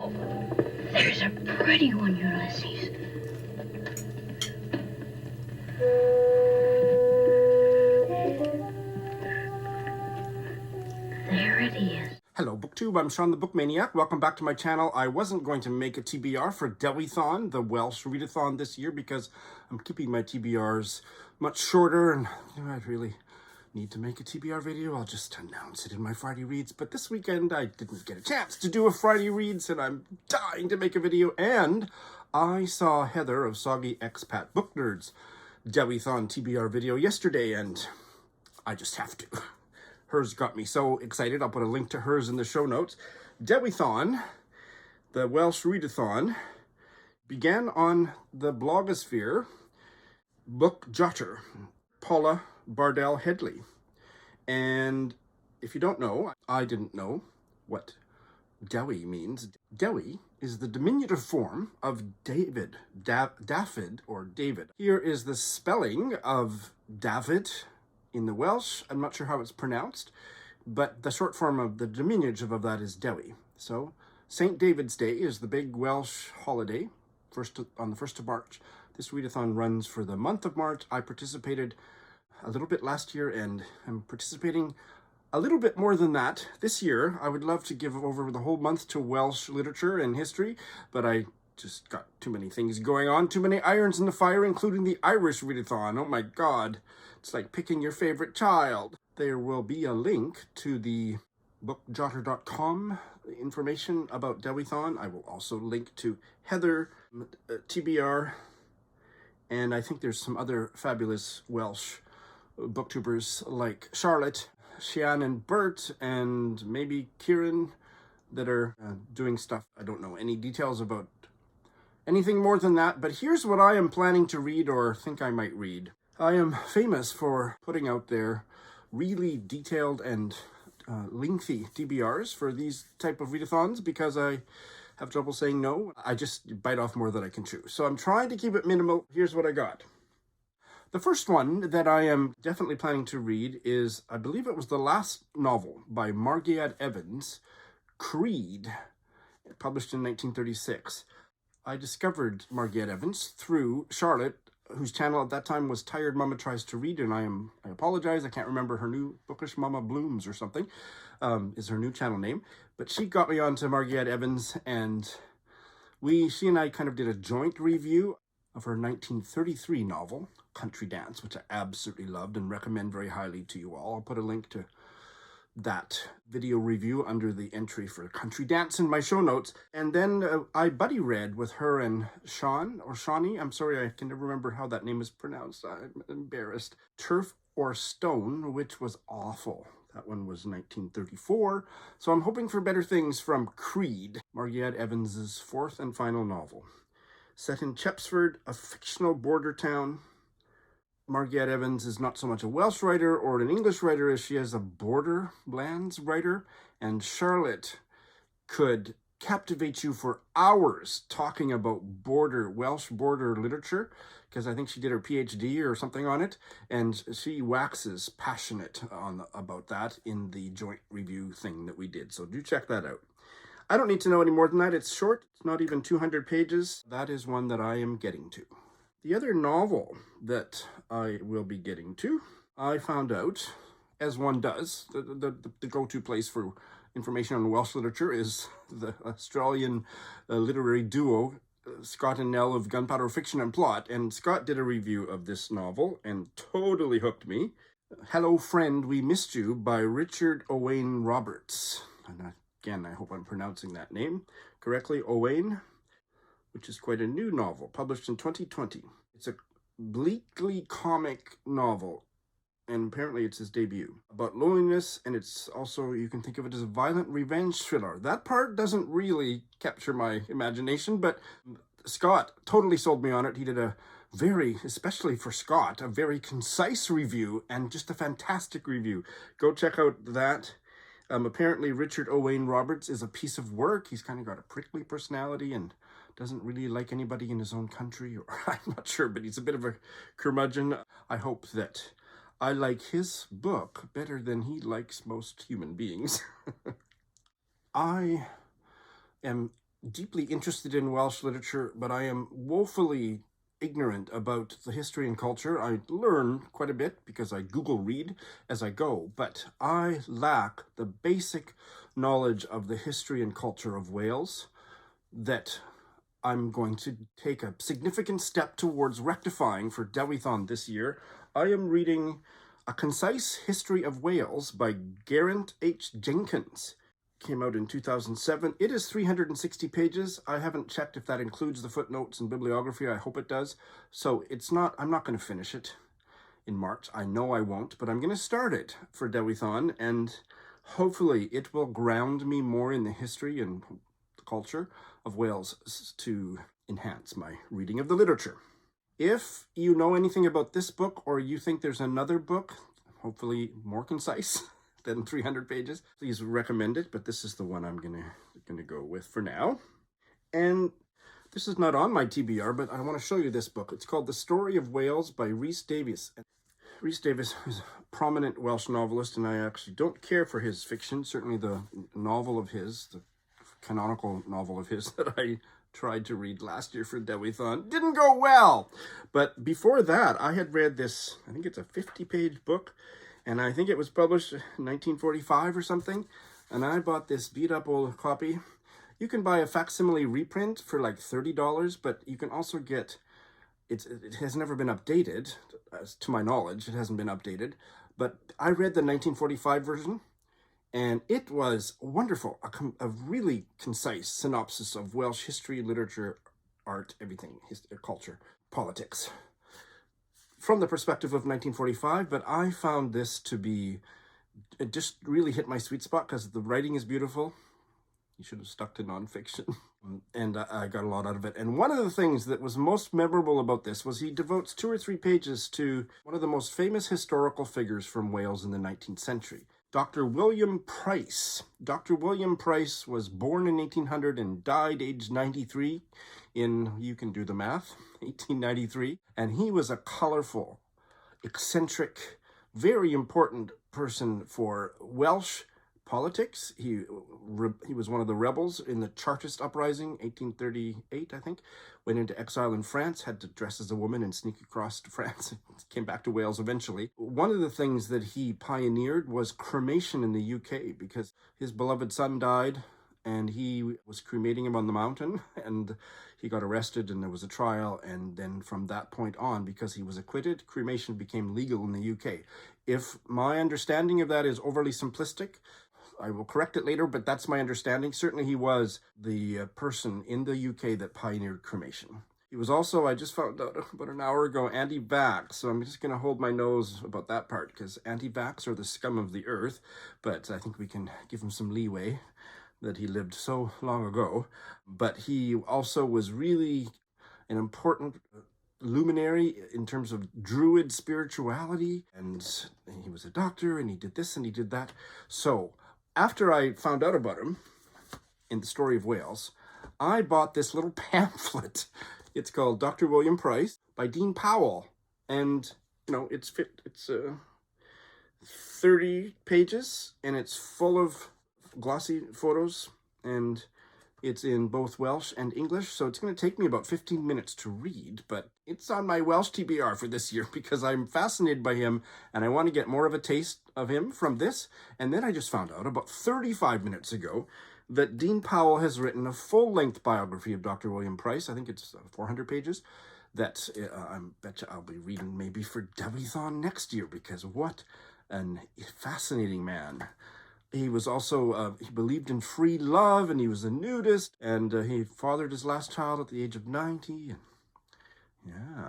There's a pretty one, Ulysses. There it is. Hello BookTube, I'm Shawn the Book Maniac. Welcome back to my channel. I wasn't going to make a TBR for Dewithon, the Welsh readathon this year, because I'm keeping my TBRs much shorter and I really need to make a TBR video. I'll just announce it in my Friday Reads. But this weekend I didn't get a chance to do a Friday Reads and I'm dying to make a video. And I saw Heather of Soggy Expat Book Nerds Dewithon TBR video yesterday and I just have to. Hers got me so excited. I'll put a link to hers in the show notes. Dewithon, the Welsh readathon, began on the blogosphere book jotter, Paula Bardell Headley. And if you don't know, I didn't know what Dewi means. Dewi is the diminutive form of David, Dafydd or David. Here is the spelling of David in the Welsh. I'm not sure how it's pronounced, but the short form of the diminutive of that is Dewi. So St. David's Day is the big Welsh holiday, on the 1st of March. This readathon runs for the month of March. I participated a little bit last year and I'm participating a little bit more than that this year. I would love to give over the whole month to Welsh literature and history, but I just got too many things going on, too many irons in the fire, including the Irish readathon. Oh my God, it's like picking your favorite child. There will be a link to the bookjotter.com information about Dewithon. I will also link to Heather TBR, and I think there's some other fabulous Welsh booktubers like Charlotte, Shawn and Bert, and maybe Kieran that are doing stuff. I don't know any details about anything more than that, but here's what I am planning to read or think I might read. I am famous for putting out there really detailed and lengthy TBRs for these type of readathons because I have trouble saying no. I just bite off more than I can chew. So I'm trying to keep it minimal. Here's what I got. The first one that I am definitely planning to read is, I believe it was the last novel by Margiad Evans, Creed, published in 1936. I discovered Margiad Evans through Charlotte, whose channel at that time was Tired Mama Tries to Read, and I apologize, I can't remember her new Bookish Mama Blooms or something, is her new channel name. But she got me onto Margiad Evans, and she and I kind of did a joint review of her 1933 novel, Country Dance, which I absolutely loved and recommend very highly to you all. I'll put a link to that video review under the entry for Country Dance in my show notes. And then I buddy read with her and Shawn, or Shawnee, I'm sorry, I can never remember how that name is pronounced. I'm embarrassed. Turf or Stone, which was awful. That one was 1934. So I'm hoping for better things from Creed, Margiad Evans's fourth and final novel. Set in Chepsford, a fictional border town. Margiad Evans is not so much a Welsh writer or an English writer as she is a borderlands writer, and Charlotte could captivate you for hours talking about Welsh border literature, because I think she did her PhD or something on it, and she waxes passionate about that in the joint review thing that we did, so do check that out. I don't need to know any more than that. It's short. It's not even 200 pages. That is one that I am getting to. The other novel that I will be getting to, I found out, as one does, the go-to place for information on Welsh literature is the Australian literary duo, Scott and Nell of Gunpowder Fiction and Plot. And Scott did a review of this novel and totally hooked me. Hello Friend, We Missed You by Richard Owain Roberts. And again, I hope I'm pronouncing that name correctly, Owain, which is quite a new novel, published in 2020. It's a bleakly comic novel, and apparently it's his debut, about loneliness, and it's also, you can think of it as a violent revenge thriller. That part doesn't really capture my imagination, but Scott totally sold me on it. He did a very, especially for Scott, a very concise review, and just a fantastic review. Go check out that. Apparently Richard Owain Roberts is a piece of work. He's kind of got a prickly personality and doesn't really like anybody in his own country, or I'm not sure, but he's a bit of a curmudgeon. I hope that I like his book better than he likes most human beings. I am deeply interested in Welsh literature, but I am woefully ignorant about the history and culture. I learn quite a bit because I Google read as I go, but I lack the basic knowledge of the history and culture of Wales that I'm going to take a significant step towards rectifying for Dewithon this year. I am reading A Concise History of Wales by Geraint H. Jenkins. Came out in 2007. It is 360 pages. I haven't checked if that includes the footnotes and bibliography. I hope it does. So I'm not going to finish it in March. I know I won't, but I'm going to start it for Dewithon, and hopefully it will ground me more in the history and the culture of Wales to enhance my reading of the literature. If you know anything about this book, or you think there's another book, hopefully more concise than 300 pages, please recommend it, but this is the one I'm gonna go with for now. And this is not on my TBR, but I want to show you this book. It's called The Story of Wales by Rhys Davies. Rhys Davies is a prominent Welsh novelist, and I actually don't care for his fiction. Certainly the novel of his, the canonical novel of his that I tried to read last year for Dewithon, didn't go well. But before that, I had read this, I think it's a 50-page book, and I think it was published in 1945 or something, and I bought this beat-up old copy. You can buy a facsimile reprint for like $30, but you can also get, it has never been updated, to my knowledge, it hasn't been updated, but I read the 1945 version, and it was wonderful, a really concise synopsis of Welsh history, literature, art, everything, culture, politics, from the perspective of 1945, but I found this to be, it just really hit my sweet spot because the writing is beautiful. You should have stuck to nonfiction. And I got a lot out of it. And one of the things that was most memorable about this was he devotes 2 or 3 pages to one of the most famous historical figures from Wales in the 19th century, Dr. William Price. Dr. William Price was born in 1800 and died aged 93 in, you can do the math, 1893. And he was a colorful, eccentric, very important person for Welsh politics. He was one of the rebels in the Chartist uprising, 1838, I think. Went into exile in France, had to dress as a woman and sneak across to France, came back to Wales eventually. One of the things that he pioneered was cremation in the UK, because his beloved son died and he was cremating him on the mountain, and he got arrested and there was a trial, and then from that point on, because he was acquitted, cremation became legal in the UK. If my understanding of that is overly simplistic, I will correct it later, but that's my understanding. Certainly he was the person in the UK that pioneered cremation. He was also, I just found out about an hour ago, anti-vax, so I'm just going to hold my nose about that part, because anti-vax are the scum of the earth, but I think we can give him some leeway that he lived so long ago. But he also was really an important luminary in terms of Druid spirituality, and he was a doctor, and he did this and he did that. So after I found out about him in The Story of Wales, I bought this little pamphlet. It's called Dr. William Price by Dean Powell, and you know, it's 30 pages, and it's full of glossy photos, and it's in both Welsh and English, so it's going to take me about 15 minutes to read, but it's on my Welsh TBR for this year because I'm fascinated by him, and I want to get more of a taste of him from this. And then I just found out about 35 minutes ago that Dean Powell has written a full-length biography of Dr. William Price. I think it's 400 pages that I bet you I'll be reading maybe for Dewithon next year, because what a fascinating man. He was also, he believed in free love, and he was a nudist, and he fathered his last child at the age of 90. And yeah,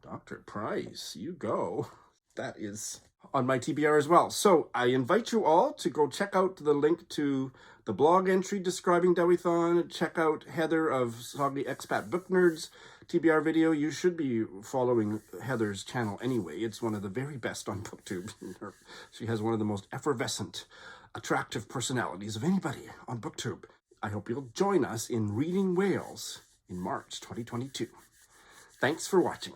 Dr. Price, you go. That is on my TBR as well. So I invite you all to go check out the link to the blog entry describing Dewithon. Check out Heather of Soggy Expat Book Nerds TBR video. You should be following Heather's channel anyway. It's one of the very best on BookTube. She has one of the most effervescent, attractive personalities of anybody on BookTube. I hope you'll join us in reading Wales in March 2022. Thanks for watching.